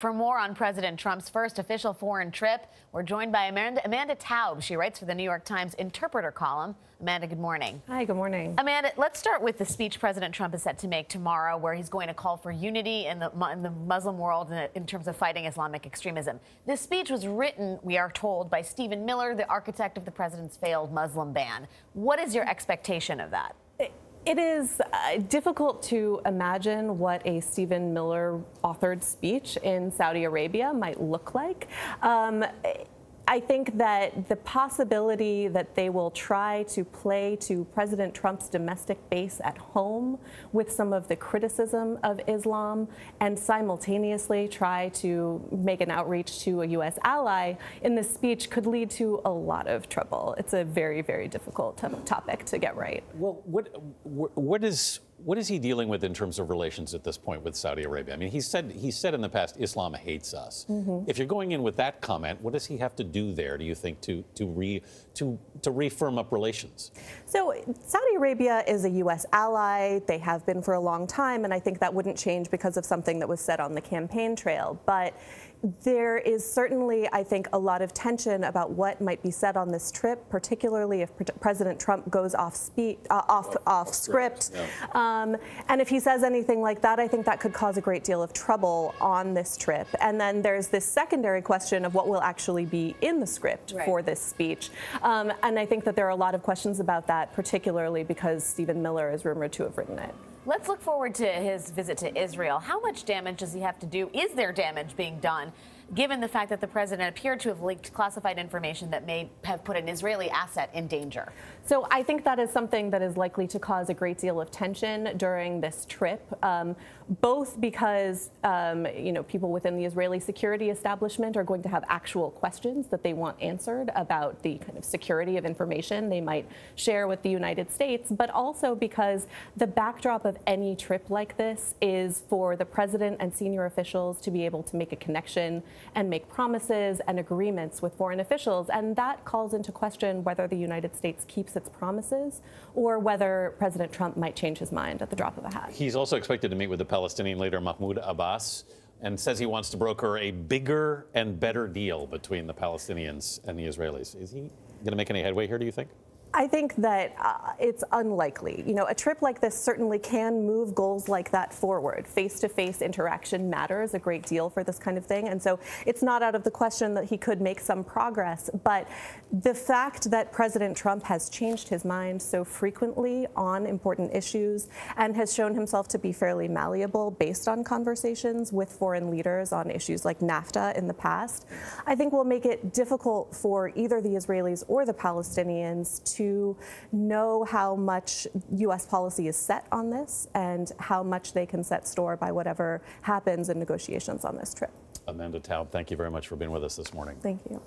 For more on President Trump's first official foreign trip, we're joined by Amanda Taub. She writes for the New York Times interpreter column. Amanda, good morning. Hi, good morning. Amanda, let's start with the speech President Trump is set to make tomorrow, where he's going to call for unity in the Muslim world in terms of fighting Islamic extremism. This speech was written, we are told, by Stephen Miller, the architect of the president's failed Muslim ban. What is your expectation of that? It is difficult to imagine what a Stephen Miller authored speech in Saudi Arabia might look like. I think that the possibility that they will try to play to President Trump's domestic base at home with some of the criticism of Islam and simultaneously try to make an outreach to a U.S. ally in this speech could lead to a lot of trouble. It's a very, very difficult topic to get right. Well, what is he dealing with in terms of relations at this point with Saudi Arabia? I mean, he said in the past, Islam hates us. Mm-hmm. If you're going in with that comment, what does he have to do there, do you think, to re-firm up relations? So Saudi Arabia is a U.S. ally. They have been for a long time, and I think that wouldn't change because of something that was said on the campaign trail. But there is certainly, I think, a lot of tension about what might be said on this trip, particularly if President Trump goes off script. Yeah. And if he says anything like that, I think that could cause a great deal of trouble on this trip. And then there's this secondary question of what will actually be in the script for this speech. And I think that there are a lot of questions about that, particularly because Stephen Miller is rumored to have written it. Let's look forward to his visit to Israel. How much damage does he have to do? Is there damage being done, given the fact that the president appeared to have leaked classified information that may have put an Israeli asset in danger? So I think that is something that is likely to cause a great deal of tension during this trip, both because people within the Israeli security establishment are going to have actual questions that they want answered about the kind of security of information they might share with the United States, but also because the backdrop of any trip like this is for the president and senior officials to be able to make a connection and make promises and agreements with foreign officials. And that calls into question whether the United States keeps its promises or whether President Trump might change his mind at the drop of a hat. He's also expected to meet with the Palestinian leader Mahmoud Abbas and says he wants to broker a bigger and better deal between the Palestinians and the Israelis. Is he going to make any headway here, do you think? I think that it's unlikely. A trip like this certainly can move goals like that forward. Face-to-face interaction matters a great deal for this kind of thing. And so it's not out of the question that he could make some progress. But the fact that President Trump has changed his mind so frequently on important issues and has shown himself to be fairly malleable based on conversations with foreign leaders on issues like NAFTA in the past, I think will make it difficult for either the Israelis or the Palestinians to know how much U.S. policy is set on this and how much they can set store by whatever happens in negotiations on this trip. Amanda Taub, thank you very much for being with us this morning. Thank you.